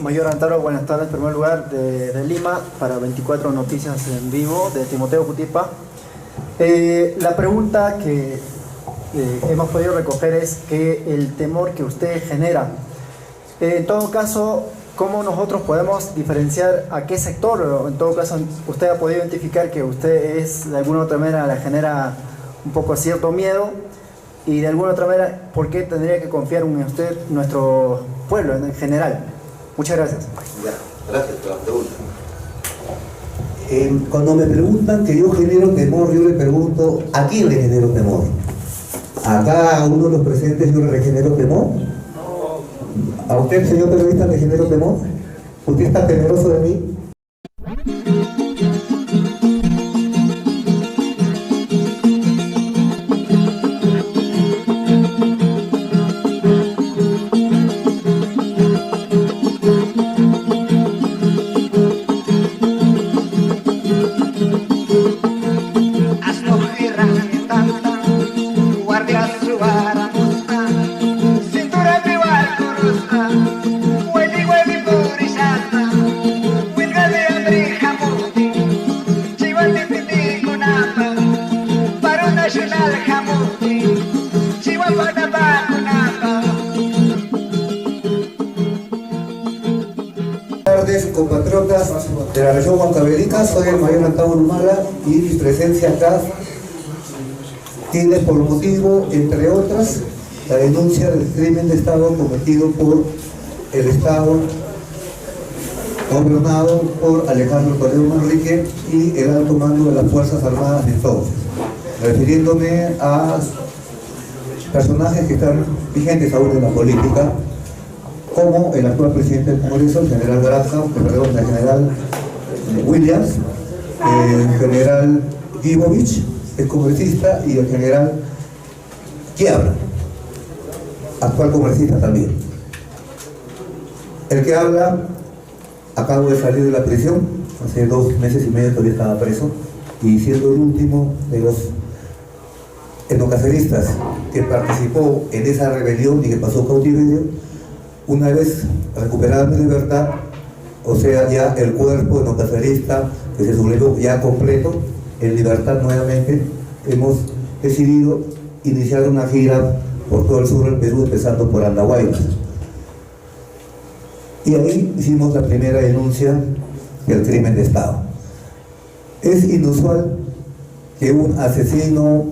Mayor Antaro, buenas tardes. En primer lugar, de Lima, para 24 Noticias en Vivo, de Timoteo Cutipa. La pregunta que hemos podido recoger es que el temor que ustedes generan. En todo caso, ¿cómo nosotros podemos diferenciar a qué sector? O en todo caso, usted ha podido identificar que usted es, de alguna u otra manera, le genera un poco cierto miedo. Y de alguna otra manera, ¿por qué tendría que confiar en usted, nuestro pueblo en general? Muchas gracias. Gracias por la pregunta. Cuando me preguntan que yo genero temor, yo le pregunto, ¿a quién le genero temor? ¿A cada uno de los presentes yo le genero temor? ¿A usted, señor periodista, le genero temor? ¿Usted está temeroso de mí? Buenas tardes, compatriotas de la región Huancavelica. Soy el mayor Antaro Humala y mi presencia acá tiene por motivo, entre otras, la denuncia del crimen de Estado cometido por el Estado gobernado por Alejandro Toledo Manrique y el alto mando de las Fuerzas Armadas de entonces, refiriéndome a personajes que están vigentes aún en la política, como el actual presidente del Congreso, el general Graham, el general Williams, el general Gibovich, el congresista, y el general Quiabra, actual congresista también. El que habla, acabo de salir de la prisión, hace 2 meses y medio todavía estaba preso, y siendo el último de los etnocaceristas que participó en esa rebelión y que pasó cautiverio. Una vez recuperada mi libertad, o sea, ya el cuerpo etnocacerista que se sublevó ya completo, en libertad nuevamente, hemos decidido iniciar una gira por todo el sur del Perú, empezando por Andahuaylas. Y ahí hicimos la primera denuncia del crimen de Estado. Es inusual que un asesino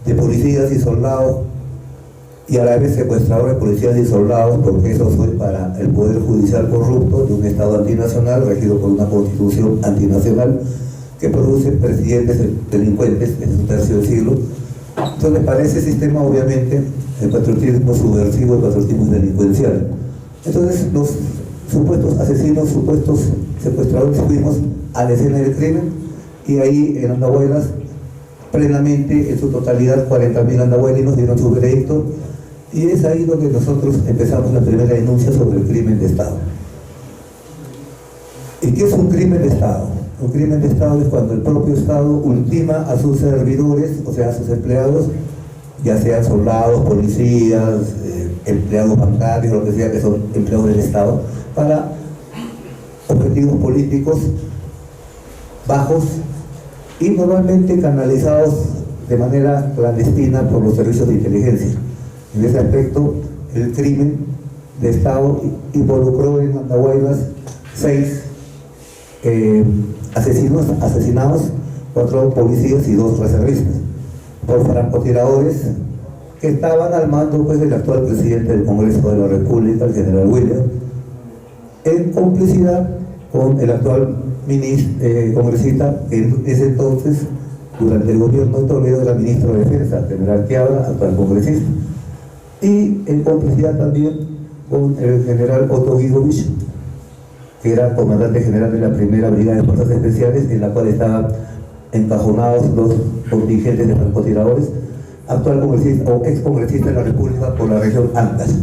de policías y soldados, y a la vez secuestrador de policías y soldados, porque eso fue para el poder judicial corrupto de un Estado antinacional regido por una constitución antinacional que produce presidentes delincuentes en un tercio del siglo. Entonces, para ese sistema, obviamente, el patriotismo subversivo, el patriotismo delincuencial. Entonces, los supuestos asesinos, supuestos secuestradores, fuimos a la escena del crimen, y ahí en Andahuaylas, plenamente, en su totalidad, 40.000 andahuaylinos dieron su veredicto. Y es ahí donde nosotros empezamos la primera denuncia sobre el crimen de Estado. ¿Y qué es un crimen de Estado? Un crimen de Estado es cuando el propio Estado ultima a sus servidores, o sea, a sus empleados, ya sean soldados, policías, empleados bancarios, lo que sea, que son empleados del Estado, para objetivos políticos bajos y normalmente canalizados de manera clandestina por los servicios de inteligencia. En ese aspecto, el crimen de Estado involucró en Andahuaylas 6 asesinados, 4 policías y 2 reservistas, por francotiradores que estaban al mando, pues, del actual presidente del Congreso de la República, el general Williams, en complicidad con el actual congresista, que en ese entonces, durante el gobierno de Toledo, era ministro de Defensa, el general Quiabra, actual congresista, y en complicidad también con el general Otto Gibovich, que era comandante general de la primera brigada de fuerzas especiales, en la cual estaban encajonados los contingentes de francotiradores, actual congresista o ex congresista de la República por la región Ancash.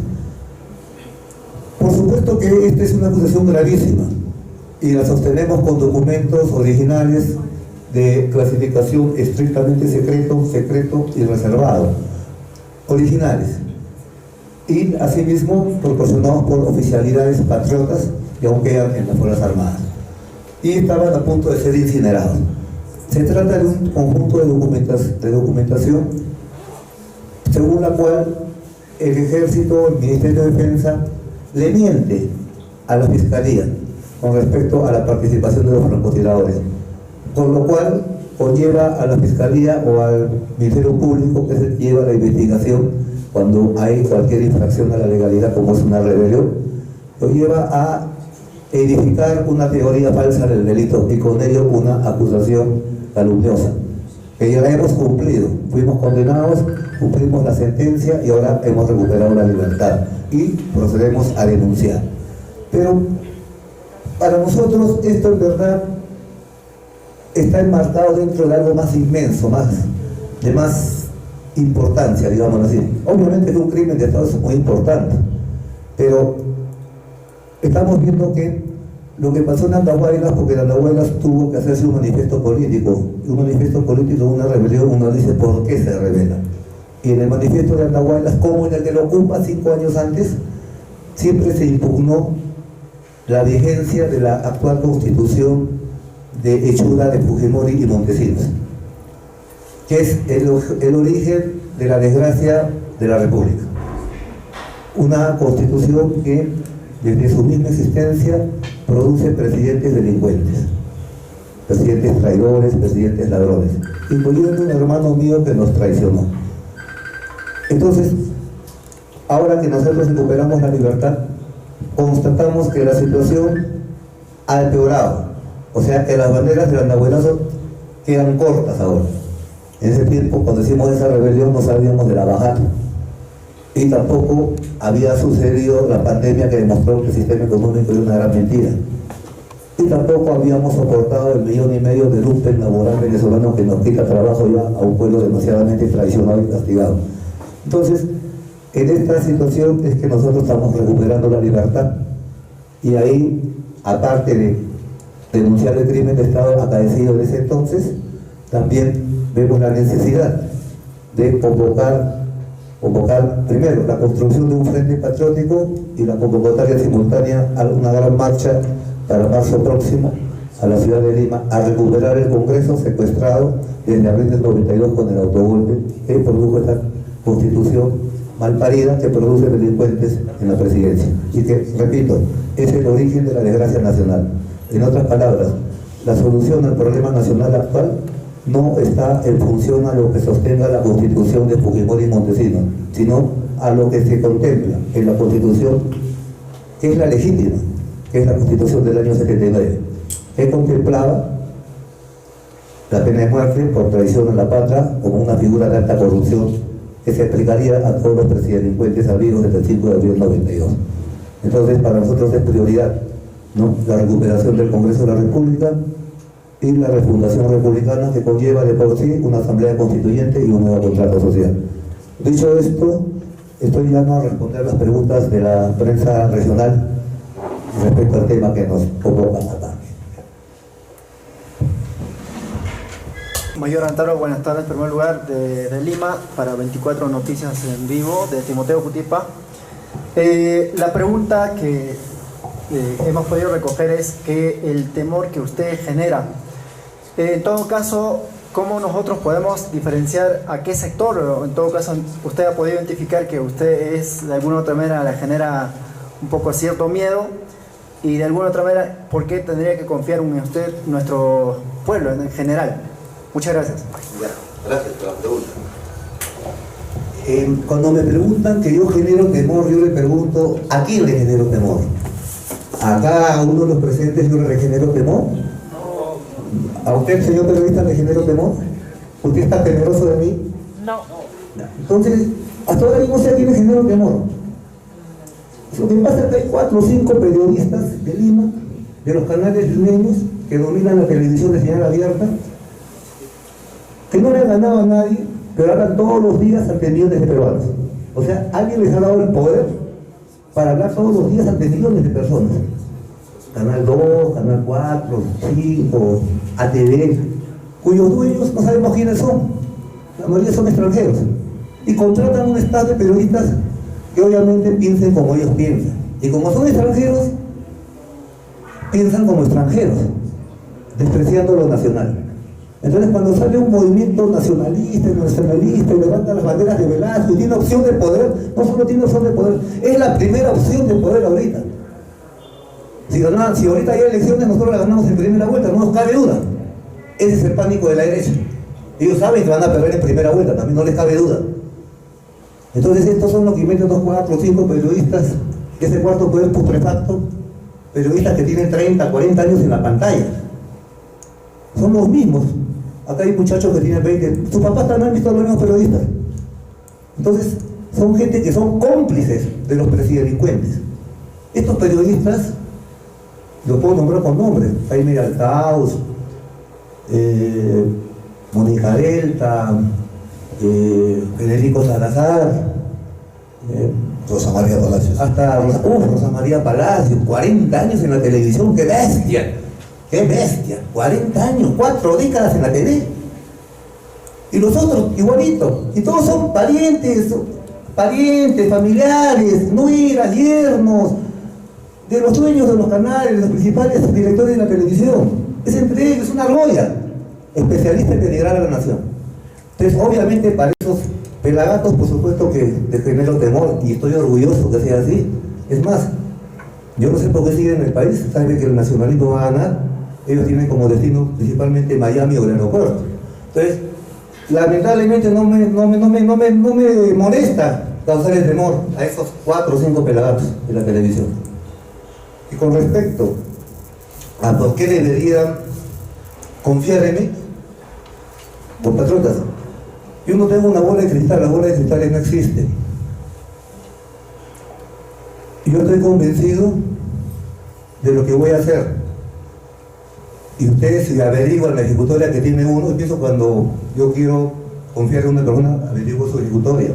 Por supuesto que esta es una acusación gravísima y la sostenemos con documentos originales de clasificación estrictamente secreto y reservado, originales, y asimismo proporcionados por oficialidades patriotas y aún quedan en las Fuerzas Armadas. Y estaban a punto de ser incinerados. Se trata de un conjunto de documentación según la cual el Ejército, el Ministerio de Defensa, le miente a la Fiscalía con respecto a la participación de los francotiradores, con lo cual conlleva a la Fiscalía o al Ministerio Público, que se lleva la investigación cuando hay cualquier infracción a la legalidad, como es una rebelión, lo lleva a edificar una teoría falsa del delito y con ello una acusación calumniosa, que ya la hemos cumplido. Fuimos condenados, cumplimos la sentencia y ahora hemos recuperado la libertad y procedemos a denunciar. Pero para nosotros esto en verdad está enmarcado dentro de algo más inmenso, de más importancia, digámoslo así. Obviamente que un crimen de Estado es muy importante, pero estamos viendo que lo que pasó en Andahuaylas, porque en Andahuaylas tuvo que hacerse un manifiesto político, una rebelión, uno dice por qué se rebela. Y en el manifiesto de Andahuaylas, como en el que lo ocupa 5 años antes, siempre se impugnó la vigencia de la actual constitución de hechura de Fujimori y Montesinos, que es el origen de la desgracia de la República. Una constitución que desde su misma existencia produce presidentes delincuentes, presidentes traidores, presidentes ladrones, incluyendo un hermano mío que nos traicionó. Entonces, ahora que nosotros recuperamos la libertad, constatamos que la situación ha empeorado, o sea que las banderas del andahuaylazo quedan cortas ahora. En ese tiempo, cuando hicimos esa rebelión, no sabíamos de la bajada y tampoco había sucedido la pandemia que demostró que el sistema económico era una gran mentira, y tampoco habíamos soportado el 1,5 millones de lumpen laboral venezolano que nos quita trabajo ya a un pueblo demasiadamente traicionado y castigado. Entonces, en esta situación es que nosotros estamos recuperando la libertad, y ahí, aparte de denunciar el crimen de Estado acaecido en ese entonces, también vemos la necesidad de convocar primero la construcción de un frente patriótico y la convocatoria simultánea a una gran marcha para marzo próximo a la ciudad de Lima, a recuperar el Congreso secuestrado desde abril del 92 con el autogolpe que produjo esta constitución malparida que produce delincuentes en la presidencia y que, repito, es el origen de la desgracia nacional. En otras palabras, la solución al problema nacional actual no está en función a lo que sostenga la constitución de Fujimori y Montesinos, sino a lo que se contempla en la constitución, que es la legítima, que es la constitución del año 79, que contemplaba la pena de muerte por traición a la patria como una figura de alta corrupción que se aplicaría a todos los presidelincuentes habidos desde el 5 de abril del 92. Entonces, para nosotros es prioridad, ¿no?, la recuperación del Congreso de la República y la refundación republicana, que conlleva de por sí una asamblea constituyente y un nuevo contrato social. Dicho esto, estoy ya a responder las preguntas de la prensa regional respecto al tema que nos convoca acá. Mayor Antaro, buenas tardes. En primer lugar, de Lima, para 24 Noticias en Vivo, de Timoteo Cutipa. La pregunta que hemos podido recoger es que el temor que usted genera, en todo caso, ¿cómo nosotros podemos diferenciar a qué sector? O en todo caso, usted ha podido identificar que usted es, de alguna otra manera, le genera un poco cierto miedo, y de alguna otra manera, ¿por qué tendría que confiar en usted, nuestro pueblo en general? Muchas gracias. Ya, gracias por la pregunta. Cuando me preguntan que yo genero temor, yo le pregunto, ¿a quién le genero temor? ¿A cada uno de los presentes yo le genero temor? ¿A usted, señor periodista, le genero temor? ¿Usted está temeroso de mí? No. Entonces, hasta ahora yo no sé a quién le genero temor. Lo que pasa es que hay 4 o 5 periodistas de Lima, de los canales limeños, que dominan la televisión de señal abierta, que no le han ganado a nadie, pero hablan todos los días ante millones de peruanos. O sea, alguien les ha dado el poder para hablar todos los días ante millones de personas. Canal 2, Canal 4, 5, ATV, cuyos dueños no sabemos quiénes son. La mayoría son extranjeros. Y contratan un staff de periodistas que obviamente piensen como ellos piensan. Y como son extranjeros, piensan como extranjeros, despreciando lo nacional. Entonces cuando sale un movimiento nacionalista y levanta las banderas de Velasco y tiene opción de poder, no solo tiene opción de poder, es la primera opción de poder ahorita. Si ahorita hay elecciones, nosotros la ganamos en primera vuelta, no nos cabe duda. Ese es el pánico de la derecha. Ellos saben que van a perder en primera vuelta, también no les cabe duda. Entonces estos son los que meten 2, 4, 5 periodistas, ese cuarto poder putrefacto, periodistas que tienen 30, 40 años en la pantalla. Son los mismos. Acá hay muchachos que tienen 20, sus papás también han visto a los mismos periodistas. Entonces son gente que son cómplices de los presidelincuentes. Estos periodistas, los puedo nombrar con nombres: Jaime Altaus, Mónica Delta, Federico Salazar, Rosa María Palacios. hasta Rosa María Palacios, 40 años en la televisión, ¡qué bestia! ¡Qué bestia! 40 años, 4 décadas en la TV. Y los otros, igualito. Y todos son parientes, familiares, nueras, yernos, de los dueños de los canales, de los principales directores de la televisión. Es entre ellos, es una argolla, especialista en denigrar a la nación. Entonces, obviamente, para esos pelagatos, por supuesto que les genero temor, y estoy orgulloso que sea así. Es más, yo no sé por qué siguen en el país, saben que el nacionalismo va a ganar. Ellos tienen como destino principalmente Miami o el aeropuerto. Entonces, lamentablemente no me molesta causar el temor a esos 4 o 5 pelagatos de la televisión. Y con respecto a por qué deberían confiar en mí, compatriotas, yo no tengo una bola de cristal, las bolas de cristal no existen. Yo estoy convencido de lo que voy a hacer. Y ustedes, si averiguan la ejecutoria que tiene uno, yo pienso cuando yo quiero confiar en una persona, averiguo su ejecutoria.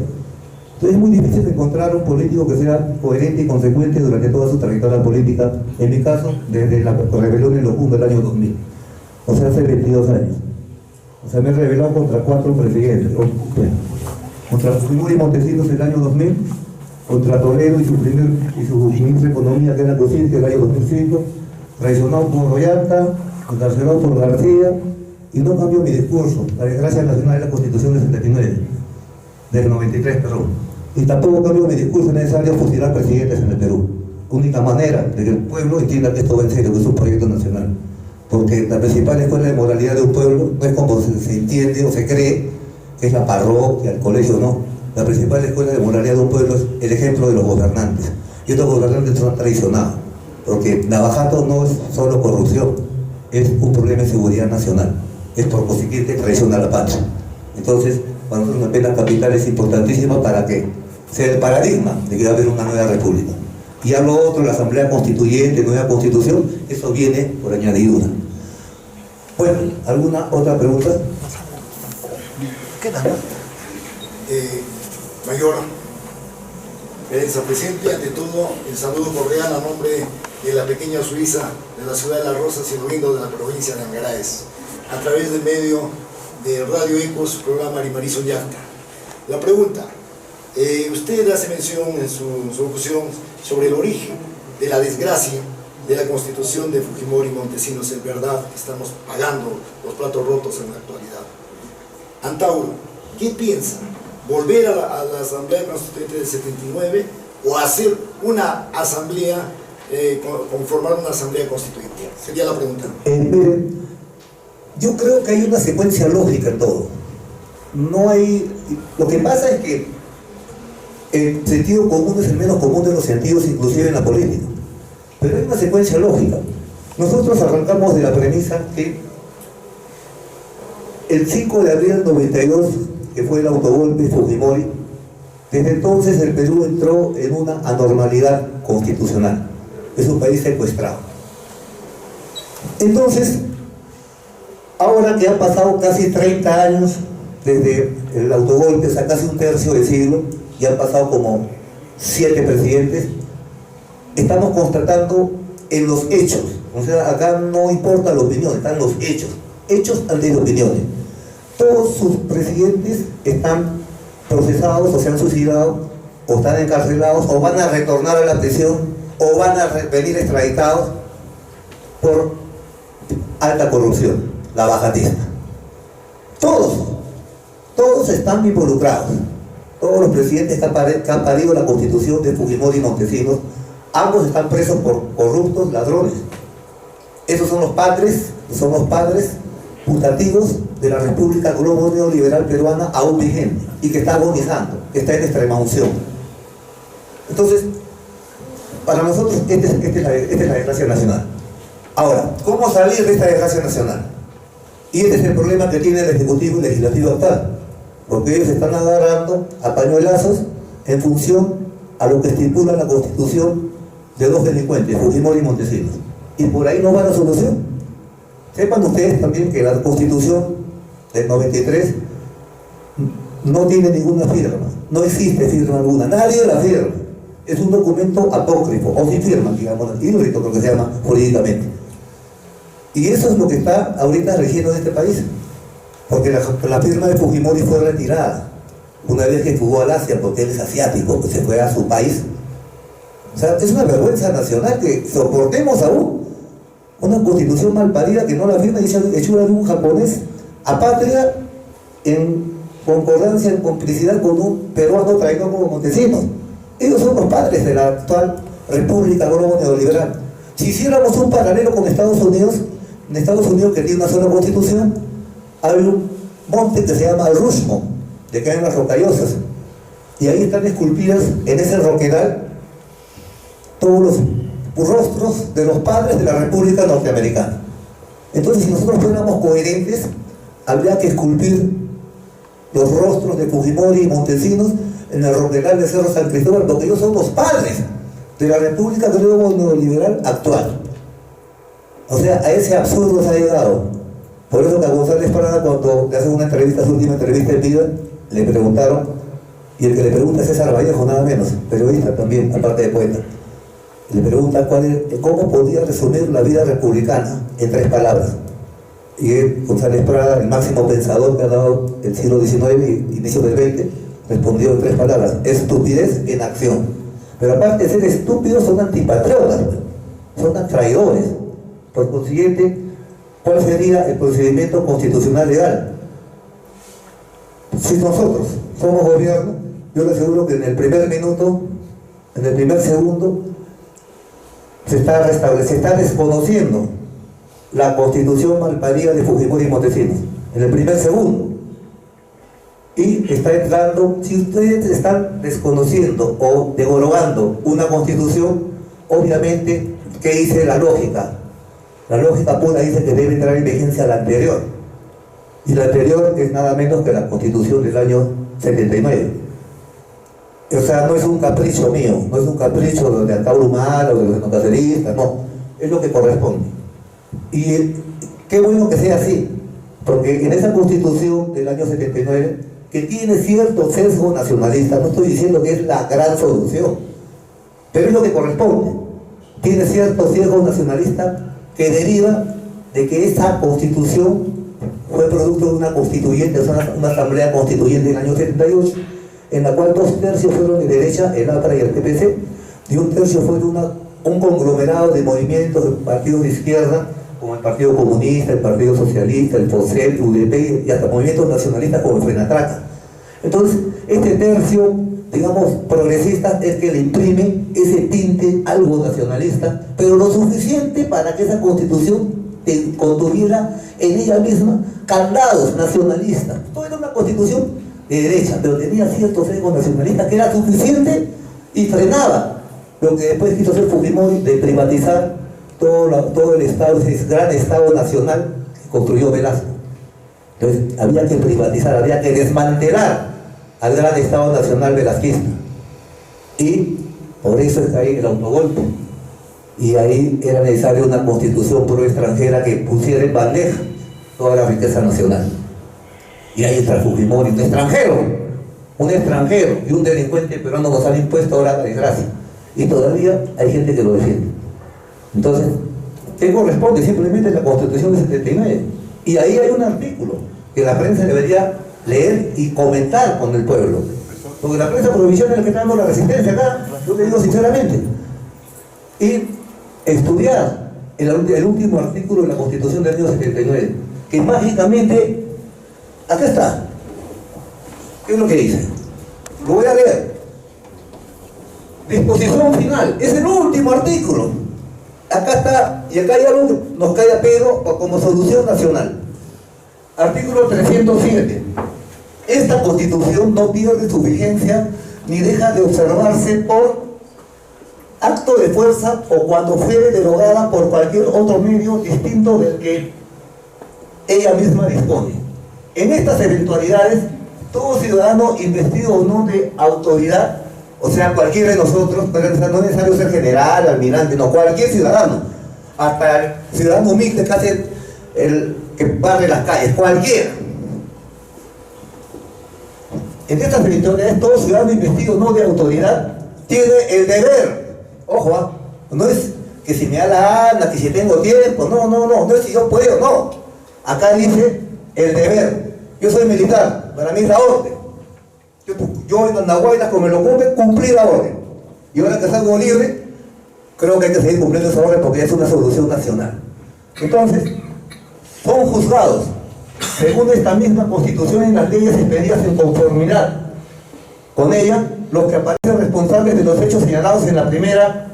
Entonces es muy difícil encontrar un político que sea coherente y consecuente durante toda su trayectoria política, en mi caso, desde la rebelión en Locumba del año 2000, o sea, hace 22 años. O sea, me he rebelado contra 4 presidentes, contra Fujimori y Montesinos en el año 2000, contra Toledo y su ministro de Economía, que era Kuczynski, en el año 2005, traicionado por Royanta, encarcelado por García, y no cambió mi discurso. La desgracia nacional es la Constitución del 79, del 93, perdón. Y tampoco cambió mi discurso necesario fusilar presidentes en el Perú. Única manera de que el pueblo entienda que esto va en serio, que es un proyecto nacional. Porque la principal escuela de moralidad de un pueblo no es como se entiende o se cree, que es la parroquia, el colegio, no. La principal escuela de moralidad de un pueblo es el ejemplo de los gobernantes. Y estos gobernantes son traicionados, porque Navajato no es solo corrupción, es un problema de seguridad nacional. Es por consiguiente traición a la patria. Entonces, para nosotros una pena capital es importantísima para que sea el paradigma de que va a haber una nueva república. Y a lo otro, la Asamblea Constituyente, nueva Constitución, eso viene por añadidura. Bueno, ¿alguna otra pregunta? Queda, ¿no? Mayor, San Presidente, ante todo, el saludo cordial a nombre de la pequeña Suiza, de la ciudad de Las Rosas y Ruindo, de la provincia de Angaraes, a través del medio de Radio Eco, su programa Arimarizo Yacta. La pregunta, usted hace mención en su locución sobre el origen de la desgracia de la constitución de Fujimori y Montesinos. Es verdad que estamos pagando los platos rotos en la actualidad. Antauro, ¿qué piensa? ¿Volver a la Asamblea Constituyente del 79 o hacer una asamblea, conformar una asamblea constituyente? Sería la pregunta. Miren, yo creo que hay una secuencia lógica en todo. No hay... Lo que pasa es que el sentido común es el menos común de los sentidos, inclusive en la política. Pero hay una secuencia lógica. Nosotros arrancamos de la premisa que el 5 de abril del 92, que fue el autogolpe de Fujimori, desde entonces el Perú entró en una anormalidad constitucional. Es un país secuestrado. Entonces, ahora que han pasado casi 30 años desde el autogolpe, o sea, casi un tercio de siglo, y han pasado como 7 presidentes, estamos constatando en los hechos, o sea, acá no importa la opinión, están los hechos antes de opiniones. Todos sus presidentes están procesados o se han suicidado, o están encarcelados, o van a retornar a la prisión, o van a venir extraditados. por alta corrupción, la bajatista. Todos están involucrados. Todos los presidentes que han parido la constitución de Fujimori y Montesinos, ambos están presos por corruptos, ladrones. Esos son los padres putativos de la República Globo Neoliberal Peruana aún vigente y que está agonizando, que está en extrema unción. Entonces, para nosotros esta es la desgracia nacional. Ahora, ¿cómo salir de esta desgracia nacional? Y este es el problema que tiene el Ejecutivo y el Legislativo actual, porque ellos están agarrando a pañuelazos en función a lo que estipula la Constitución de dos delincuentes, Fujimori y Montesinos. Y por ahí no va la solución. Sepan ustedes también que la Constitución del 93 no tiene ninguna firma, no existe firma alguna, nadie la firma. Es un documento apócrifo, o sin firma, digamos, híbrido creo que se llama jurídicamente. Y eso es lo que está ahorita rigiendo en este país, porque la firma de Fujimori fue retirada una vez que fugó al Asia, porque él es asiático, que se fue a su país. O sea, es una vergüenza nacional que soportemos aún una constitución mal parida que no la firma y hechura de un japonés a patria en concordancia, en complicidad con un peruano traidor como Montesinos. Ellos son los padres de la actual República Globo Neoliberal. Si hiciéramos un paralelo con Estados Unidos, en Estados Unidos, que tiene una sola constitución, hay un monte que se llama el Rushmore, de que hay en las Rocallosas, y ahí están esculpidas en ese roquedal todos los rostros de los padres de la República Norteamericana. Entonces, si nosotros fuéramos coherentes, habría que esculpir los rostros de Fujimori y Montesinos en el roquedal de Cerro San Cristóbal, porque ellos son los padres de la República Neoliberal actual. O sea, a ese absurdo se ha llegado. Por eso que a González Prada, cuando le hacen una entrevista, su última entrevista en vida, le preguntaron, y el que le pregunta es César Vallejo, nada menos, periodista también, aparte de poeta. Le pregunta cómo podía resumir la vida republicana en 3 palabras. Y él, González Prada, el máximo pensador que ha dado el siglo XIX y inicio del XX, respondió en 3 palabras: estupidez en acción. Pero aparte de ser estúpidos, son antipatriotas, son traidores. Por consiguiente, ¿cuál sería el procedimiento constitucional legal? Si nosotros somos gobierno, yo le aseguro que en el primer minuto, en el primer segundo, se está desconociendo la constitución malparida de Fujimori y Montesinos. En el primer segundo. Y está entrando, si ustedes están desconociendo o devorando una constitución, obviamente, ¿qué dice la lógica? La lógica pura dice que debe entrar en vigencia la anterior. Y la anterior es nada menos que la constitución del año 79. O sea, no es un capricho mío, no es un capricho de Antauro Humala o de los etnocaceristas, no. Es lo que corresponde. Y qué bueno que sea así, porque en esa constitución del año 79, que tiene cierto sesgo nacionalista, no estoy diciendo que es la gran solución, pero es lo que corresponde. Tiene cierto sesgo nacionalista que deriva de que esa constitución fue producto de una constituyente, una asamblea constituyente del año 78, en la cual 2/3 fueron de derecha, el APRA y el TPC, y 1/3 fue de un conglomerado de movimientos de partidos de izquierda, como el Partido Comunista, el Partido Socialista, el FOSEL, UDP y hasta movimientos nacionalistas como el FRENATRACA. Entonces, este tercio, digamos, progresista, es que le imprime ese tinte algo nacionalista, pero lo suficiente para que esa constitución contuviera en ella misma candados nacionalistas. Esto era una constitución de derecha, pero tenía ciertos sesgos nacionalistas que era suficiente y frenaba lo que después quiso hacer Fujimori de privatizar todo el Estado, ese gran Estado nacional que construyó Velasco. Entonces había que privatizar, había que desmantelar al gran Estado nacional velasquista. Y por eso está ahí el autogolpe. Y ahí era necesaria una constitución pro extranjera que pusiera en bandeja toda la riqueza nacional. Y ahí entra Fujimori, un extranjero y un delincuente peruano nos han impuesto ahora la desgracia. Y todavía hay gente que lo defiende. Entonces, ¿qué corresponde? Simplemente la Constitución del 79. Y ahí hay un artículo que la prensa debería leer y comentar con el pueblo. Porque la prensa provincial es la que está dando la resistencia acá, yo le digo sinceramente. Y estudiar el último artículo de la Constitución del año 79, que mágicamente, acá está. ¿Qué es lo que dice? Lo voy a leer. Disposición final, es el último artículo. Acá está, y acá ya nos cae a pedo como solución nacional. Artículo 307. Esta Constitución no pierde su vigencia ni deja de observarse por acto de fuerza o cuando fuere derogada por cualquier otro medio distinto del que ella misma dispone. En estas eventualidades, todo ciudadano investido o no de autoridad, o sea, cualquiera de nosotros, pero no es necesario ser general, almirante, no, cualquier ciudadano, hasta el ciudadano humilde que hace el que barre las calles, cualquiera. En estas eventualidades, todo ciudadano investido no de autoridad tiene el deber, ojo, no es que si me da la gana, que si tengo tiempo, no es si yo puedo, no. Acá dice el deber. Yo soy militar, para mí es la orden. Yo en Andahuaylas, como me lo cumplí la orden. Y ahora que salgo libre, creo que hay que seguir cumpliendo esa orden porque es una solución nacional. Entonces, son juzgados, según esta misma Constitución, en las leyes expedidas en conformidad con ella, los que aparecen responsables de los hechos señalados en la primera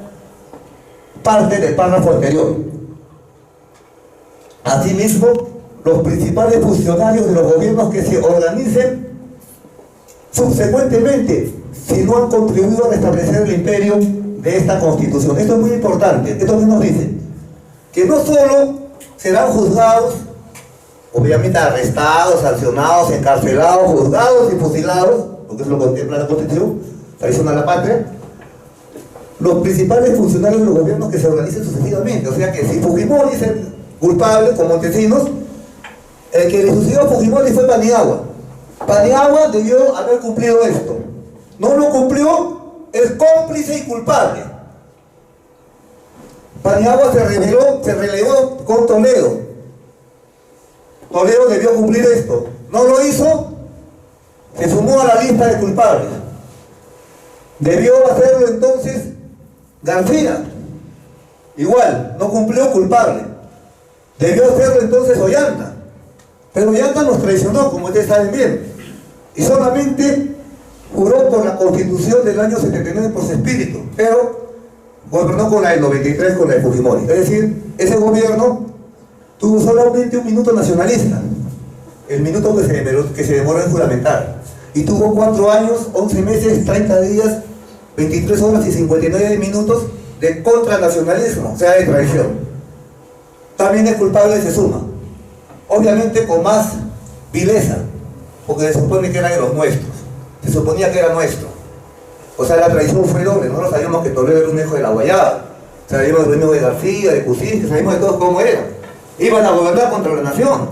parte del párrafo anterior. Asimismo, los principales funcionarios de los gobiernos que se organicen subsecuentemente, si no han contribuido a restablecer el imperio de esta Constitución. Esto es muy importante. Esto que nos dice, que no solo serán juzgados, obviamente arrestados, sancionados, encarcelados, juzgados y fusilados, porque eso lo contempla la Constitución, traición a la patria, los principales funcionarios de los gobiernos que se organicen sucesivamente. O sea que si Fujimori es culpable, con Montesinos, el que le sucedió a Fujimori fue Paniagua. Paniagua debió haber cumplido esto. No lo cumplió, es cómplice y culpable. Paniagua se relevó con Toledo. Toledo debió cumplir esto. No lo hizo, se sumó a la lista de culpables. Debió hacerlo entonces García. Igual, no cumplió, culpable. Debió hacerlo entonces Ollanta. Pero Ollanta nos traicionó, como ustedes saben bien. Y solamente juró por la Constitución del año 79 por su espíritu, pero gobernó con la del 93, con la de Fujimori. Es decir, ese gobierno tuvo solamente un minuto nacionalista, el minuto que se demoró en juramentar. Y tuvo 4 años, 11 meses, 30 días, 23 horas y 59 minutos de contranacionalismo, o sea, de traición. También es culpable, se suma. Obviamente con más vileza, porque se supone que era de los nuestros. Se suponía que era nuestro. O sea, la traición fue doble. Nosotros sabíamos que Toledo era un hijo de la Guayaba, sabíamos del hijo de García, de Cusinski, sabíamos de todos cómo era. Iban a gobernar contra la nación.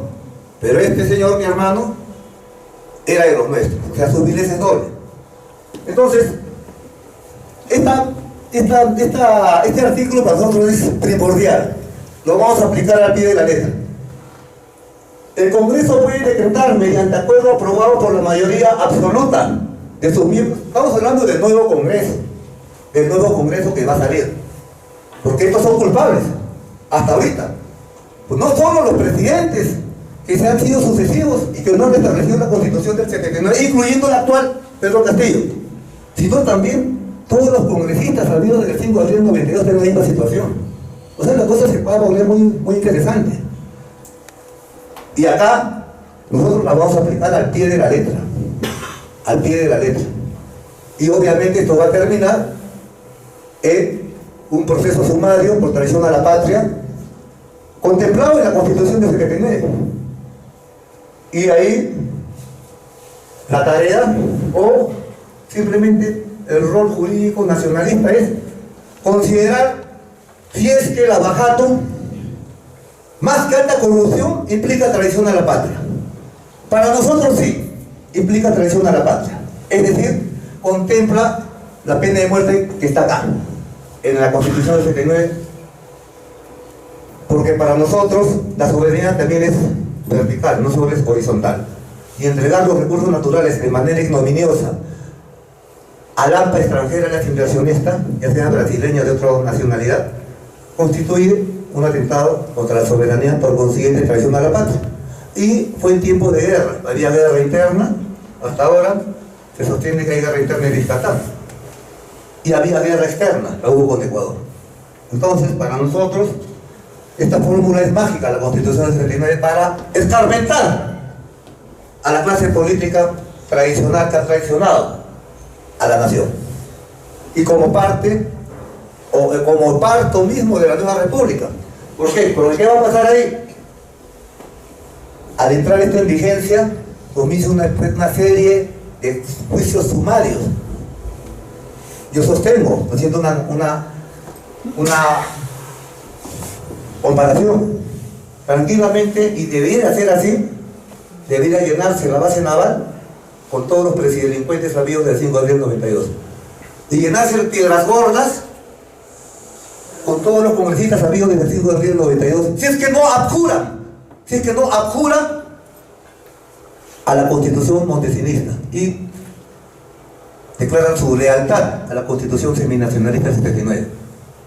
Pero este señor, mi hermano, era de los nuestros. O sea, su vileza es doble. Entonces, este artículo para nosotros es primordial. Lo vamos a aplicar al pie de la letra. El Congreso puede decretar mediante acuerdo aprobado por la mayoría absoluta de sus miembros. Estamos hablando del nuevo Congreso que va a salir, porque estos son culpables hasta ahorita. Pues no solo los presidentes que se han sido sucesivos y que no han establecido la Constitución del 79, incluyendo la actual Pedro Castillo, sino también todos los congresistas salidos del 5 de abril del 92 de la misma situación. O sea, la cosa se va a volver muy interesante. Y acá nosotros la vamos a aplicar al pie de la letra. Al pie de la letra. Y obviamente esto va a terminar en un proceso sumario por traición a la patria, contemplado en la Constitución del 79. Y ahí la tarea, o simplemente el rol jurídico nacionalista, es considerar si es que la bajato, más que alta corrupción, implica traición a la patria. Para nosotros sí, implica traición a la patria. Es decir, contempla la pena de muerte que está acá, en la Constitución del 79, porque para nosotros la soberanía también es vertical, no solo es horizontal. Y entregar los recursos naturales de manera ignominiosa a la AMPA extranjera, a las inversionistas, ya sea brasileña o de otra nacionalidad, constituye un atentado contra la soberanía, por consiguiente traición a la patria. Y fue en tiempo de guerra, había guerra interna, hasta ahora se sostiene que hay guerra interna en Yucatán. Y había guerra externa, la hubo con Ecuador. Entonces, para nosotros, esta fórmula es mágica, la Constitución del 79, para escarmentar a la clase política tradicional que ha traicionado a la nación. Y como parte, o como parto mismo de la nueva república. ¿Por qué? ¿Por qué va a pasar ahí? Al entrar esto en vigencia, comienza una serie de juicios sumarios. Yo sostengo, haciendo una comparación, tranquilamente, y debiera ser así, debiera llenarse la base naval con todos los presidelincuentes habidos del 5 de abril 92. Y llenarse el Piedras Gordas con todos los congresistas habidos desde el 5 de abril 92. Si es que no abjuran a la Constitución montesinista y declaran su lealtad a la Constitución seminacionalista del 79.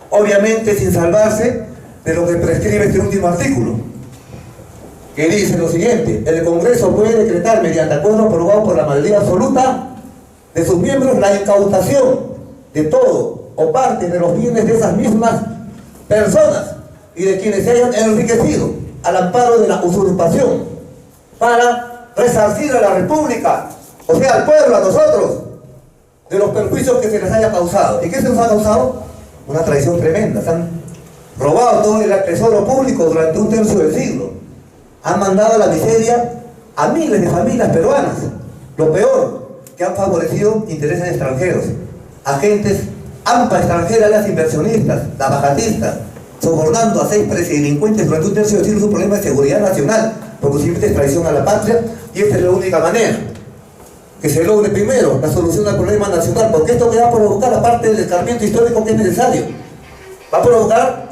Obviamente sin salvarse de lo que prescribe este último artículo, que dice lo siguiente: el Congreso puede decretar mediante acuerdo aprobado por la mayoría absoluta de sus miembros la incautación de todo o parte de los bienes de esas mismas personas y de quienes se hayan enriquecido al amparo de la usurpación para resarcir a la República, o sea, al pueblo, a nosotros, de los perjuicios que se les haya causado. ¿Y qué se nos ha causado? Una traición tremenda. Se han robado todo el tesoro público durante un tercio del siglo. Han mandado a la miseria a miles de familias peruanas. Lo peor, que han favorecido intereses extranjeros, agentes AMPA extranjera, las inversionistas, tabajatistas, sobornando a 6 presidelincuentes durante un tercio del siglo. Es un problema de seguridad nacional, porque simplemente es traición a la patria, y esta es la única manera que se logre primero la solución al problema nacional, porque esto que va a provocar, aparte del escarmiento histórico que es necesario, va a provocar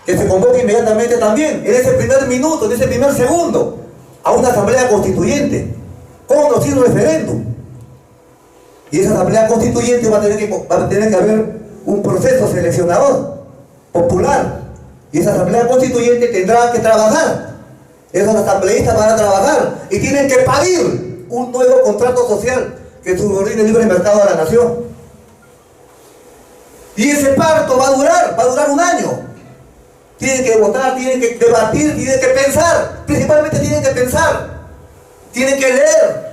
que se convoque inmediatamente también, en ese primer minuto, en ese primer segundo, a una asamblea constituyente, con o sin referéndum. Y esa asamblea constituyente va a tener que haber un proceso seleccionador, popular, y esa asamblea constituyente tendrá que trabajar. Esos asambleístas van a trabajar y tienen que parir un nuevo contrato social que subordine el libre mercado a la nación. Y ese parto va a durar un año. Tienen que votar, tienen que debatir, tienen que pensar, principalmente tienen que pensar, tienen que leer.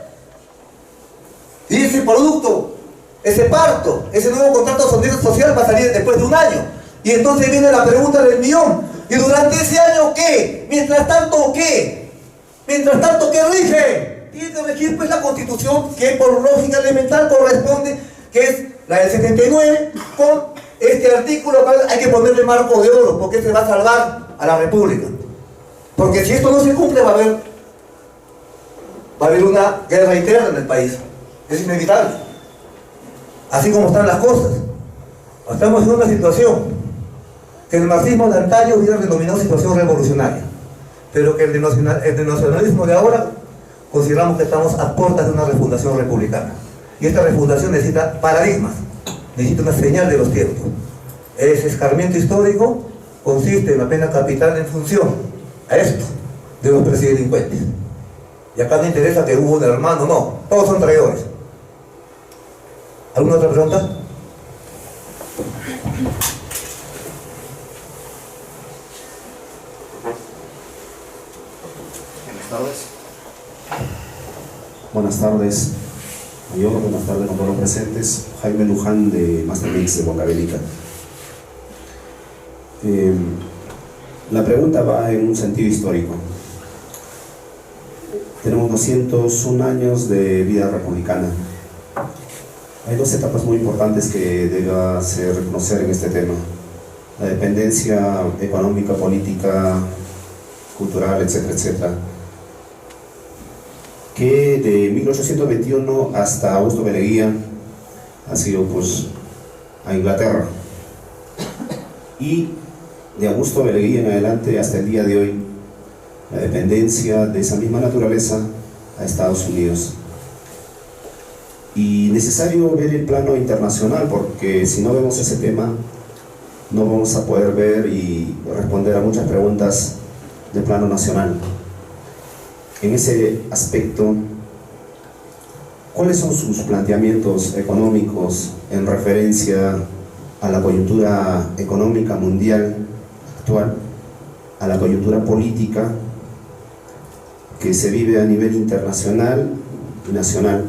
Y ese producto, ese parto, ese nuevo contrato social va a salir después de un año. Y entonces viene la pregunta del millón: ¿y durante ese año qué? Mientras tanto, ¿qué? Mientras tanto, ¿qué rige? Tiene que regir pues la Constitución, que por lógica elemental corresponde, que es la del 79, con este artículo. Hay que ponerle marco de oro, porque se va a salvar a la República. Porque si esto no se cumple, va a haber una guerra interna en el país. Es inevitable. Así como están las cosas. Estamos en una situación que el marxismo de antaño hubiera denominado situación revolucionaria, pero que el nacionalismo de ahora consideramos que estamos a puertas de una refundación republicana. Y esta refundación necesita paradigmas, necesita una señal de los tiempos. Ese escarmiento histórico consiste en la pena capital en función a esto de los presidelincuentes. Y acá no interesa que hubo un hermano, no, todos son traidores. ¿Alguna otra pregunta? Buenas tardes. Buenas tardes con todos los presentes. Jaime Luján de Mastermix de Huancavelica. La pregunta va en un sentido histórico. Tenemos 201 años de vida republicana. Hay 2 etapas muy importantes que debe reconocer en este tema: la dependencia económica, política, cultural, etcétera, etcétera, que de 1821 hasta Augusto Beleguía ha sido pues a Inglaterra, y de Augusto Beleguía en adelante hasta el día de hoy la dependencia de esa misma naturaleza a Estados Unidos. Y necesario ver el plano internacional, porque si no vemos ese tema no vamos a poder ver y responder a muchas preguntas de plano nacional. En ese aspecto, ¿cuáles son sus planteamientos económicos en referencia a la coyuntura económica mundial actual, a la coyuntura política que se vive a nivel internacional y nacional?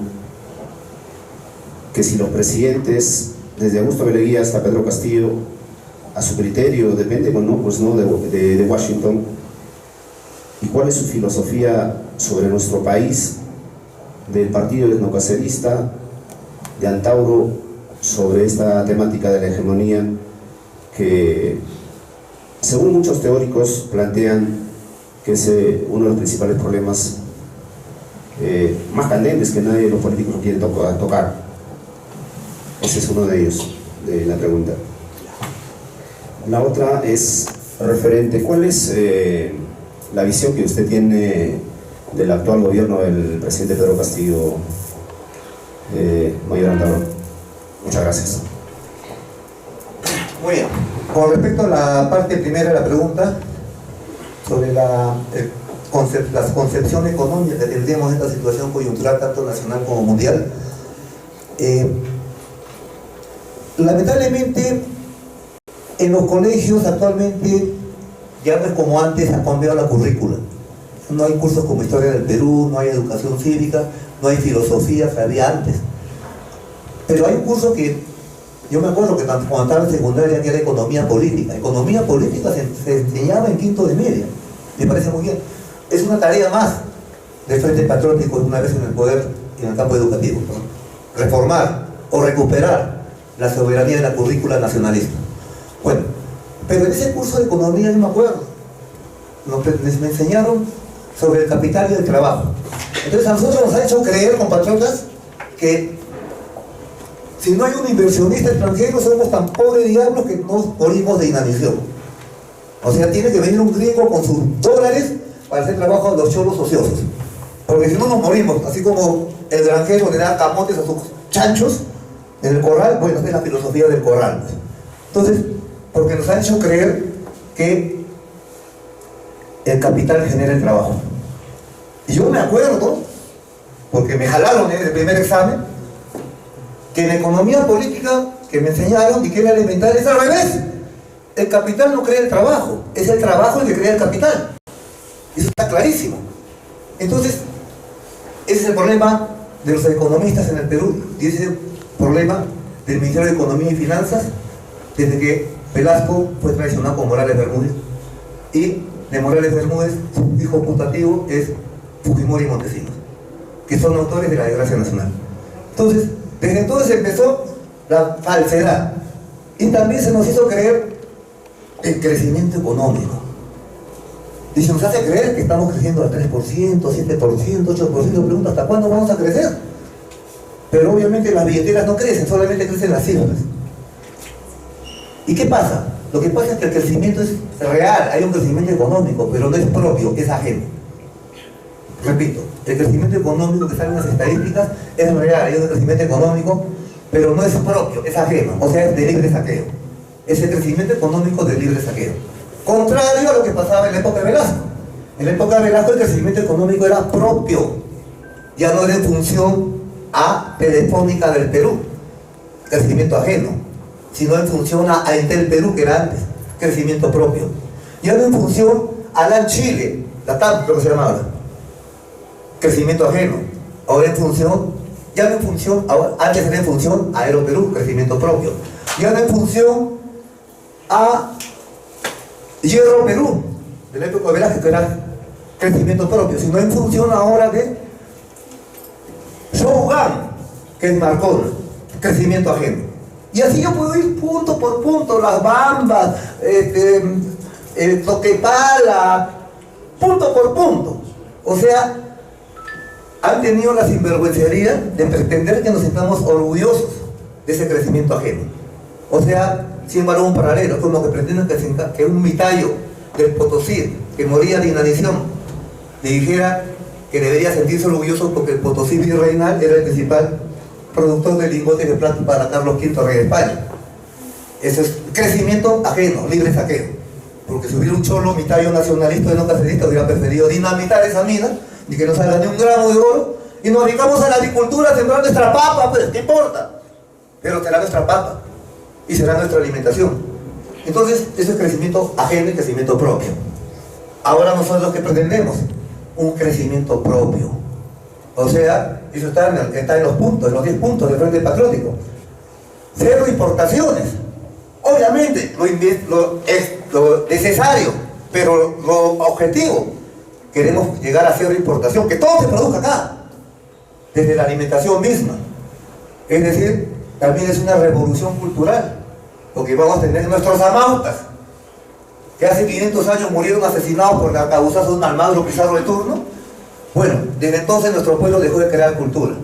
Que si los presidentes, desde Augusto Beleguía hasta Pedro Castillo, a su criterio, depende de Washington, y cuál es su filosofía sobre nuestro país, del partido etnocacerista, de Antauro, sobre esta temática de la hegemonía, que según muchos teóricos plantean que es uno de los principales problemas más candentes que nadie de los políticos quiere tocar. Ese es uno de ellos, de la pregunta. La otra es referente, ¿cuál es la visión que usted tiene del actual gobierno del presidente Pedro Castillo, mayor Antauro? Muchas gracias. Muy bien. Con respecto a la parte primera de la pregunta, sobre las concepciones económicas que tendríamos en esta situación coyuntural, tanto nacional como mundial, lamentablemente, en los colegios actualmente ya no es como antes, ha cambiado la currícula. No hay cursos como Historia del Perú, no hay educación cívica, no hay filosofía que había antes. Pero hay un curso que, yo me acuerdo que cuando estaba en secundaria, que era Economía Política. Economía Política se enseñaba en quinto de media. Me parece muy bien. Es una tarea más del Frente Patriótico una vez en el poder, en el campo educativo, ¿no? Reformar o recuperar la soberanía de la currícula nacionalista. Bueno, pero en ese curso de economía yo me acuerdo, me enseñaron sobre el capital y el trabajo. Entonces a nosotros nos ha hecho creer, compatriotas, que si no hay un inversionista extranjero somos tan pobres diablos que nos morimos de inanición. O sea, tiene que venir un griego con sus dólares para hacer trabajo a los cholos ociosos, porque si no nos morimos, así como el granjero le da camotes a sus chanchos en el corral. Bueno, esa es la filosofía del corral. Entonces, porque nos han hecho creer que el capital genera el trabajo. Y yo me acuerdo, porque me jalaron en el primer examen, que en economía política que me enseñaron y que era elemental es al revés. El capital no crea el trabajo, es el trabajo el que crea el capital. Eso está clarísimo. Entonces, ese es el problema de los economistas en el Perú, y ese es el problema del Ministerio de Economía y Finanzas, desde que Velasco fue traicionado con Morales Bermúdez, y de Morales Bermúdez su hijo putativo es Fujimori y Montesinos, que son autores de la desgracia nacional. Entonces, desde entonces empezó la falsedad, y también se nos hizo creer el crecimiento económico. Y se nos hace creer que estamos creciendo al 3%, 7%, 8%. Pregunto, ¿hasta cuándo vamos a crecer? Pero obviamente las billeteras no crecen, solamente crecen las cifras. ¿Y qué pasa? Lo que pasa es que el crecimiento es real, hay un crecimiento económico, pero no es propio, es ajeno. Repito, el crecimiento económico que sale en las estadísticas es real, hay un crecimiento económico, pero no es propio, es ajeno, o sea, es de libre saqueo. Es el crecimiento económico de libre saqueo. Contrario a lo que pasaba en la época de Velasco. En la época de Velasco el crecimiento económico era propio, ya no era en función a Telefónica del Perú, crecimiento ajeno, sino en función a Entel Perú, que era antes, crecimiento propio. Ya no en función a LAN Chile, la TAP, lo que se llamaba, crecimiento ajeno. Ahora en función, ya no en función, antes era en función a Aeroperú, crecimiento propio. Ya no en función a Hierro Perú, de la época de Velázquez, que era crecimiento propio, sino en función ahora de Shogun, que es Marcona, crecimiento ajeno. Y así yo puedo ir punto por punto, las Bambas, el Toquepala, punto por punto. O sea, han tenido la sinvergüencería de pretender que nos sintamos orgullosos de ese crecimiento ajeno. O sea, sin valor un paralelo, como que pretenden que un mitayo del Potosí, que moría de inanición, le dijera que debería sentirse orgulloso porque el Potosí virreinal era el principal productor de lingotes de plata para Carlos V, rey de España. Eso es crecimiento ajeno, libre saqueo. Porque si hubiera un cholo mitayo nacionalista y no cacerista, hubiera preferido dinamitar esa mina, ni que no salga ni un gramo de oro, y nos dedicamos a la agricultura a sembrar nuestra papa, pues, ¿qué importa? Pero será nuestra papa, y será nuestra alimentación. Entonces, eso es crecimiento ajeno y crecimiento propio. Ahora nosotros, ¿qué pretendemos? Un crecimiento propio. O sea, eso está en los puntos, en los 10 puntos del Frente Patriótico. Cero importaciones. Obviamente, lo necesario, pero lo objetivo, queremos llegar a cero importación, que todo se produzca acá, desde la alimentación misma. Es decir, también es una revolución cultural, porque vamos a tener nuestros amautas, que hace 500 años murieron asesinados por la causazo de un Almagro Pizarro de turno. Bueno, desde entonces nuestro pueblo dejó de crear cultura.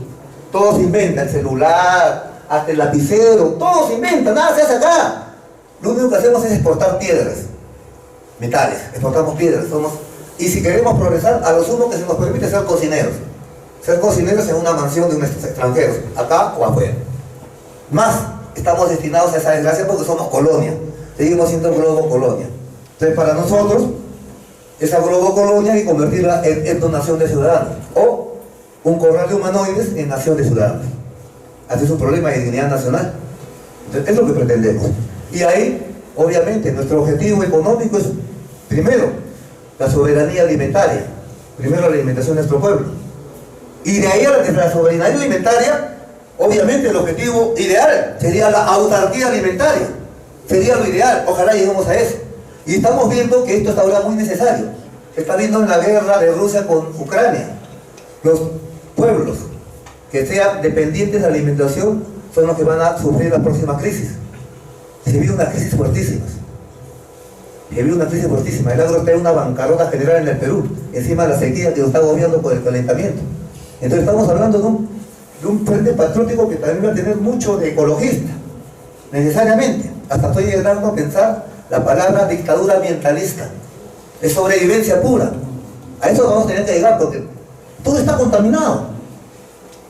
Todo se inventa, el celular, hasta el lapicero, todo se inventa, nada se hace acá. Lo único que hacemos es exportar piedras, metales, exportamos piedras. Y si queremos progresar, a lo sumo que se nos permite ser cocineros. Ser cocineros en una mansión de unos extranjeros, acá o afuera. Más, estamos destinados a esa desgracia porque somos colonia. Seguimos siendo globo colonia. Entonces, para nosotros, esa globo colonia hay que convertirla en donación de ciudadanos. O un corral de humanoides en nación de ciudadanos. Así es un problema de dignidad nacional. Entonces, es lo que pretendemos. Y ahí, obviamente, nuestro objetivo económico es, primero, la soberanía alimentaria. Primero, la alimentación de nuestro pueblo. Y de ahí a la soberanía alimentaria, obviamente, el objetivo ideal sería la autarquía alimentaria. Sería lo ideal. Ojalá lleguemos a eso. Y estamos viendo que esto está ahora muy necesario. Se está viendo en la guerra de Rusia con Ucrania. Los pueblos que sean dependientes de la alimentación son los que van a sufrir la próxima crisis. Se vive una crisis fuertísima. El agro está en una bancarrota general en el Perú, encima de la sequía que nos está agobiando por el calentamiento. Entonces estamos hablando de un frente patriótico que también va a tener mucho de ecologista, necesariamente. Hasta estoy llegando a pensar la palabra dictadura ambientalista. Es sobrevivencia pura. A eso vamos a tener que llegar porque todo está contaminado.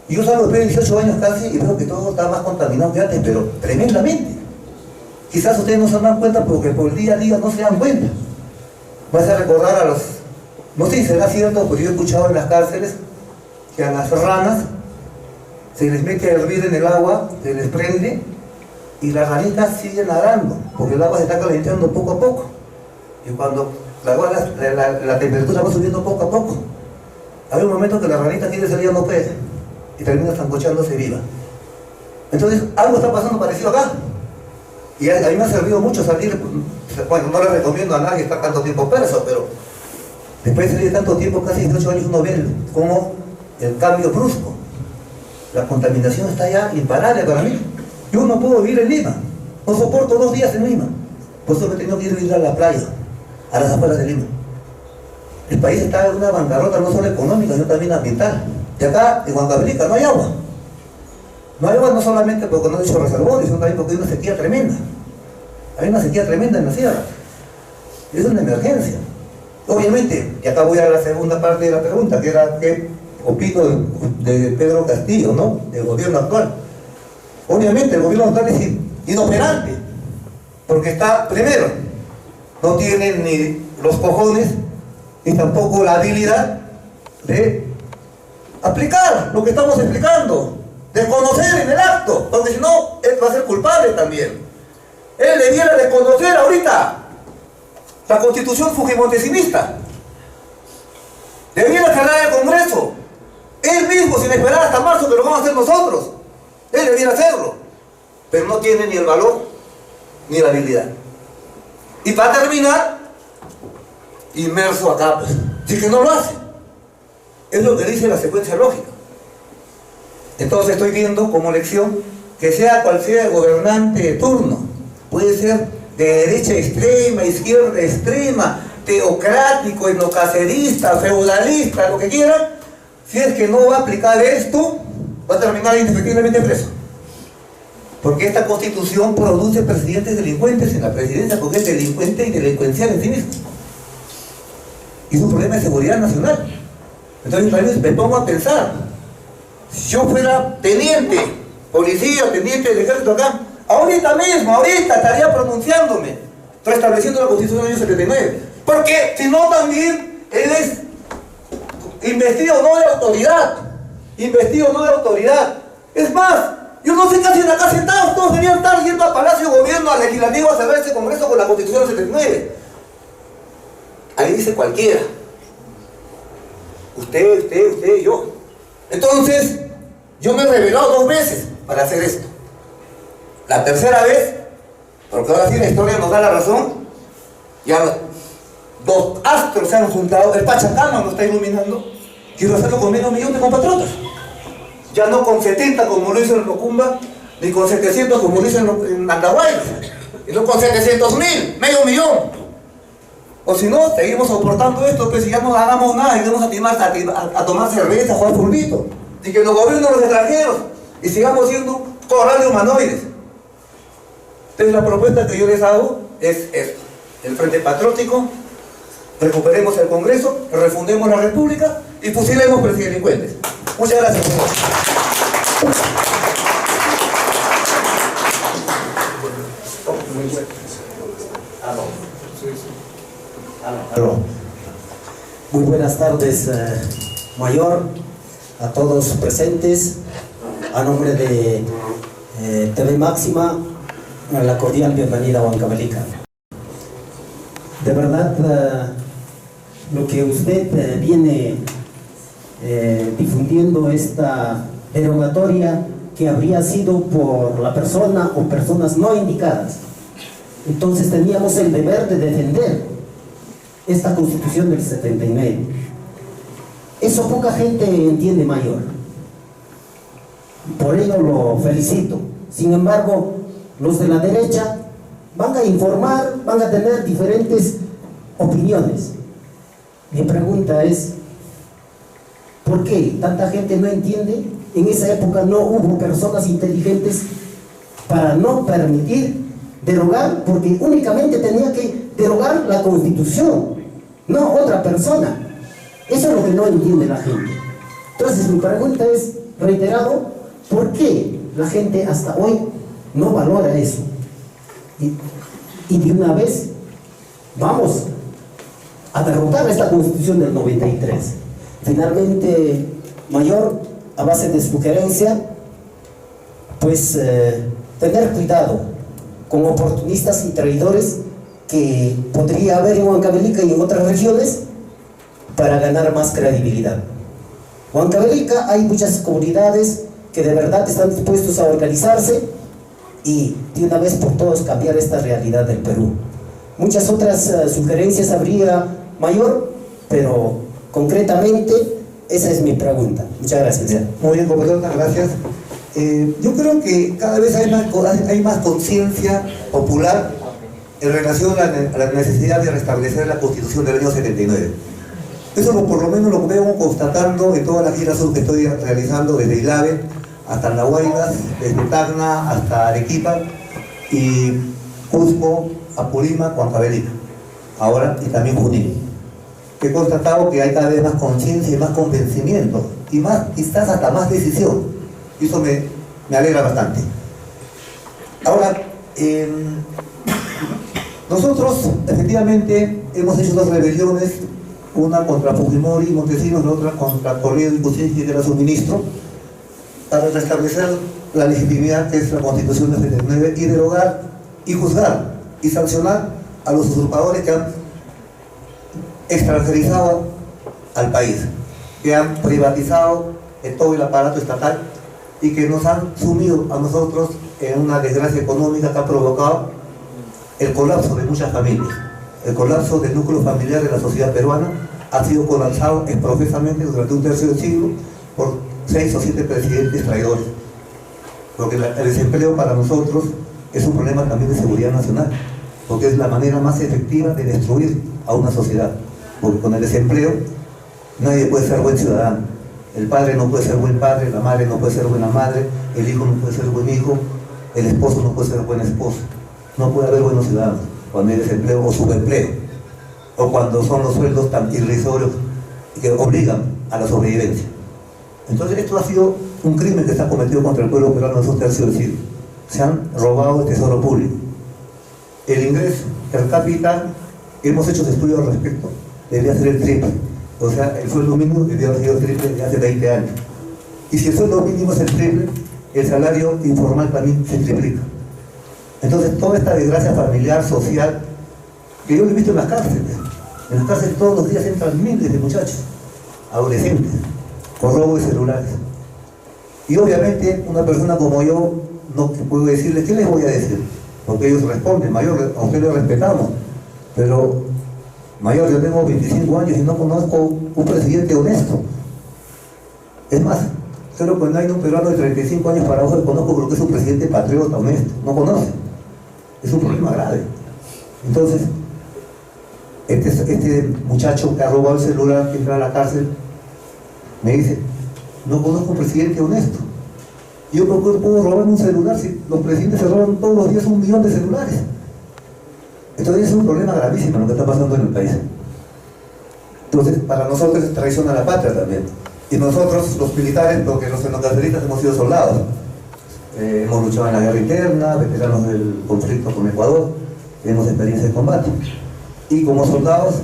Y yo salgo después de 18 años casi y veo que todo está más contaminado que antes, pero tremendamente. Quizás ustedes no se dan cuenta porque por el día a día no se dan cuenta. Vas a recordar a los... No sé si será cierto, porque yo he escuchado en las cárceles que a las ranas se les mete a hervir en el agua, se les prende y las ranitas siguen nadando porque el agua se está calentando poco a poco. Y cuando la temperatura va subiendo poco a poco, hay un momento que la ranita quiere salir, no puede y termina zancochándose viva. Entonces, algo está pasando parecido acá. Y a mí me ha servido mucho salir, bueno, no le recomiendo a nadie estar tanto tiempo preso, pero después de salir tanto tiempo, casi 18 años, uno ve como el cambio brusco. La contaminación está ya imparable para mí. Yo no puedo vivir en Lima, no soporto 2 días en Lima. Por eso me he tenido que ir a la playa, a las afueras de Lima. El país está en una bancarrota no solo económica, sino también ambiental. Y acá, en Huancabrica, no hay agua. No hay agua no solamente porque no hay hecho reservorios, sino también porque hay una sequía tremenda. Hay una sequía tremenda en la sierra. Es una emergencia. Obviamente, y acá voy a la segunda parte de la pregunta, que era qué opino de Pedro Castillo, ¿no? Del gobierno actual. Obviamente, el gobierno actual es inoperante, porque está, primero, no tiene ni los cojones, ni tampoco la habilidad de aplicar lo que estamos explicando. Desconocer en el acto, porque si no, él va a ser culpable también. Él debiera desconocer ahorita la constitución fujimontesista. Debiera cerrar el Congreso. Él mismo, sin esperar hasta marzo, que lo vamos a hacer nosotros. Él debiera hacerlo. Pero no tiene ni el valor, ni la habilidad. Y para terminar, inmerso acá, pues. Sí que no lo hace. Es lo que dice la secuencia lógica. Entonces estoy viendo como lección que sea cual sea el gobernante de turno, puede ser de derecha extrema, izquierda extrema, teocrático, etnocacerista, feudalista, lo que quieran, si es que no va a aplicar esto, va a terminar indefectiblemente preso. Porque esta constitución produce presidentes delincuentes en la presidencia, porque es delincuente y delincuencial en sí mismo. Y es un problema de seguridad nacional. Entonces también me pongo a pensar, si yo fuera teniente, policía, teniente del ejército acá, Ahorita mismo, ahorita estaría pronunciándome, restableciendo la Constitución del año 79. Porque si no también él es investido no de autoridad. Investido no de autoridad. Es más, yo no sé qué hacen acá sentados, todos deberían estar yendo al Palacio de Gobierno, al Legislativo, a cerrar ese Congreso con la Constitución del 79. Ahí dice cualquiera. Usted y yo. Entonces, yo me he revelado 2 veces para hacer esto. La tercera vez, porque ahora sí la historia nos da la razón, ya 2 astros se han juntado, el Pachacama nos está iluminando. Quiero hacerlo con medio millón de compatriotas. Ya no con 70 como lo hizo en Locumba, ni con 700 como lo hizo en Andahuaylas, y no con 700.000, medio millón. O si no, seguimos soportando esto, pues si ya no hagamos nada y vamos a tomar cerveza, a jugar fulbito, y que nos gobiernen los extranjeros, y sigamos siendo corral de humanoides. Entonces la propuesta que yo les hago es esto: el Frente Patriótico, recuperemos el Congreso, refundemos la República y fusilemos presidelincuentes. Muchas gracias, señor. Muy buenas tardes, Mayor, a todos presentes. A nombre de TV Máxima, la cordial bienvenida a Huancavelica. De verdad, lo que usted viene difundiendo, esta derogatoria que habría sido por la persona o personas no indicadas. Entonces teníamos el deber de defender esta Constitución del 79. Eso poca gente entiende, Mayor. Por ello lo felicito. Sin embargo, los de la derecha van a informar, van a tener diferentes opiniones. Mi pregunta es, ¿por qué tanta gente no entiende? En esa época no hubo personas inteligentes para no permitir derogar, porque únicamente tenía que derogar la Constitución, no otra persona. Eso es lo que no entiende la gente. Entonces mi pregunta es, reiterado, ¿por qué la gente hasta hoy no valora eso? Y de una vez vamos a derrotar esta Constitución del 93. Finalmente, Mayor, a base de sugerencia, pues tener cuidado con oportunistas y traidores que podría haber en Huancavelica y en otras regiones para ganar más credibilidad. En Huancavelica hay muchas comunidades que de verdad están dispuestos a organizarse y de una vez por todas cambiar esta realidad del Perú. Muchas otras sugerencias habría, Mayor, pero concretamente esa es mi pregunta. Muchas gracias. Muy bien, compatriotas, gracias. Yo creo que cada vez hay más conciencia popular en relación a la necesidad de restablecer la Constitución del año 79. Eso por lo menos lo veo constatando en todas las giras que estoy realizando, desde Ilave hasta Andahuaylas, desde Tacna hasta Arequipa y Cusco, Apurímac, Huancavelica, ahora y también Junín. He constatado que hay cada vez más conciencia y más convencimiento y más, quizás hasta más decisión, y eso me alegra bastante. Ahora, nosotros efectivamente hemos hecho 2 rebeliones, una contra Fujimori y Montesinos, la otra contra Toledo y Kuczynski, que era su ministro, para restablecer la legitimidad que es la Constitución del 79 y derogar y juzgar y sancionar a los usurpadores que han extranjerizado al país, que han privatizado todo el aparato estatal y que nos han sumido a nosotros en una desgracia económica que ha provocado el colapso de muchas familias. El colapso del núcleo familiar de la sociedad peruana ha sido colapsado exprofesamente durante un tercio del siglo por 6 o 7 presidentes traidores. Porque el desempleo para nosotros es un problema también de seguridad nacional, porque es la manera más efectiva de destruir a una sociedad. Porque con el desempleo nadie puede ser buen ciudadano. El padre no puede ser buen padre, la madre no puede ser buena madre, el hijo no puede ser buen hijo, el esposo no puede ser buen esposo. No puede haber buenos ciudadanos cuando hay desempleo o subempleo, o cuando son los sueldos tan irrisorios que obligan a la sobrevivencia. Entonces esto ha sido un crimen que se ha cometido contra el pueblo peruano en esos tercios del siglo. se han robado el tesoro público. El ingreso per cápita, hemos hecho estudios al respecto, debería ser el triple. O sea, el sueldo mínimo debería haber sido el triple de hace 20 años. Y si el sueldo mínimo es el triple, el salario informal también se triplica. Entonces, toda esta desgracia familiar, social, que yo lo he visto en las cárceles. En las cárceles todos los días entran miles de muchachos, adolescentes, con robo de celulares. Y obviamente, una persona como yo, no puedo decirles, ¿qué les voy a decir? Porque ellos responden, mayor, a usted le respetamos. Pero, mayor, yo tengo 25 años y no conozco un presidente honesto. Es más, creo que no hay un peruano de 35 años para abajo que conozco porque es un presidente patriota, honesto. No conoce. Es un problema grave. Entonces, este muchacho que ha robado el celular, que entra a la cárcel, me dice, no conozco un presidente honesto. Yo puedo robar un celular si los presidentes se roban todos los días 1 millón de celulares. Entonces es un problema gravísimo lo que está pasando en el país. Entonces, para nosotros es traición a la patria también. Y nosotros, los militares, porque los etnocarcelistas hemos sido soldados. Hemos luchado en la guerra interna, veteranos del conflicto con Ecuador, tenemos experiencia de combate. Y como soldados,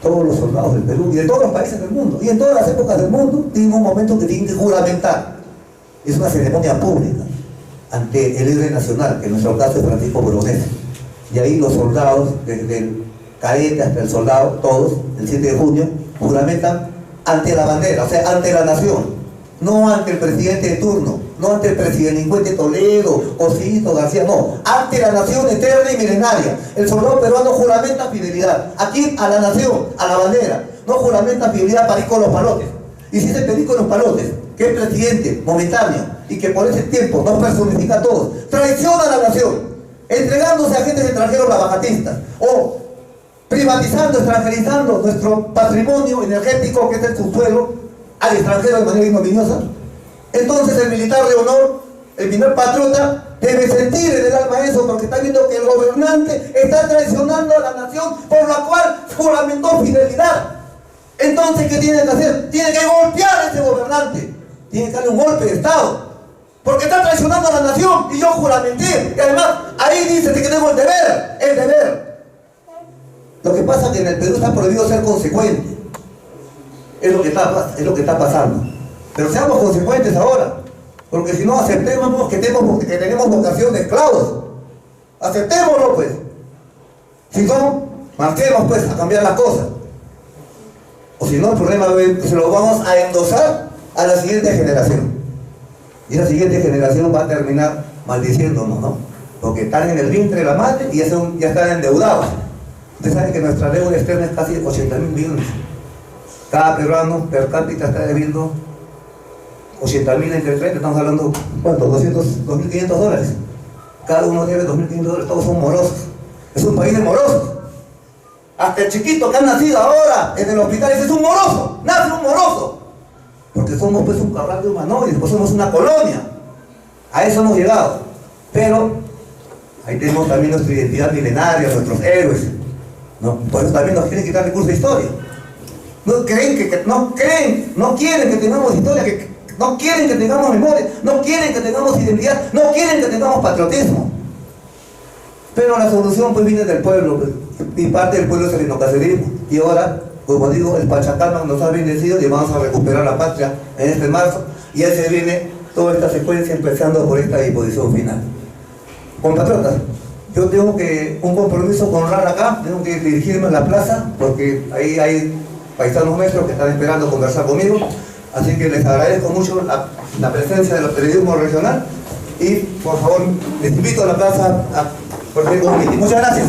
todos los soldados del Perú y de todos los países del mundo, y en todas las épocas del mundo, tienen un momento que tienen que juramentar. Es una ceremonia pública ante el líder nacional, que en nuestro caso es Francisco Boronés. Y ahí los soldados, desde el cadete hasta el soldado, todos, el 7 de junio, juramentan ante la bandera, o sea, ante la nación, no ante el presidente de turno, no ante el presidelincuente Toledo, Osito, García, no, ante la nación eterna y milenaria. El soldado peruano juramenta fidelidad, aquí a la nación, a la bandera, no juramenta fidelidad para ir con los palotes. Y si ese pedir con los palotes, que es presidente momentáneo y que por ese tiempo nos personifica a todos, traiciona a la nación, entregándose a agentes extranjeros lavajatistas, o privatizando, extranjerizando nuestro patrimonio energético, que es el subsuelo, al extranjero de manera ignominiosa. Entonces el militar de honor, el militar patriota, debe sentir en el alma eso, porque está viendo que el gobernante está traicionando a la nación por la cual juramentó fidelidad. Entonces, ¿qué tiene que hacer? Tiene que golpear a ese gobernante, tiene que darle un golpe de Estado, porque está traicionando a la nación y yo juramenté. Y además, ahí dice que tengo el deber. Lo que pasa es que en el Perú está prohibido ser consecuente. Es lo que está pasando. Pero seamos consecuentes ahora, porque si no aceptemos que tenemos vocación de esclavos. Aceptémoslo, pues. Si no, marquemos, pues, a cambiar las cosas. O si no, el problema se lo vamos a endosar a la siguiente generación. Y la siguiente generación va a terminar maldiciéndonos, ¿no? Porque están en el vientre de la madre y ya están endeudados. Ustedes saben que nuestra deuda externa es casi 80.000 millones. Cada peruano per cápita está debiendo 80.000 entre 30, estamos hablando, ¿cuánto? 2.500 dólares. Cada uno debe 2.500 dólares, todos son morosos. Es un país de morosos. Hasta el chiquito que ha nacido ahora en el hospital es un moroso, nace un moroso. Porque somos pues un corral de humanoides, pues somos una colonia. A eso hemos llegado. Pero ahí tenemos también nuestra identidad milenaria, nuestros héroes, ¿no? Por eso también nos quieren quitar el curso de historia. No quieren que tengamos historia, no quieren que tengamos memoria, no quieren que tengamos identidad, no quieren que tengamos patriotismo. Pero la solución pues viene del pueblo, pues, y parte del pueblo es el etnocarcelismo. Y ahora, como digo, el Pachacalma nos ha bendecido y vamos a recuperar la patria en este marzo. Y ahí se viene toda esta secuencia, empezando por esta disposición final. Compatriotas, yo tengo un compromiso con honrar acá, tengo que dirigirme a la plaza, porque ahí hay paisanos nuestros que están esperando conversar conmigo. Así que les agradezco mucho la presencia del periodismo regional y por favor les invito a la plaza a por ejemplo, muchas gracias.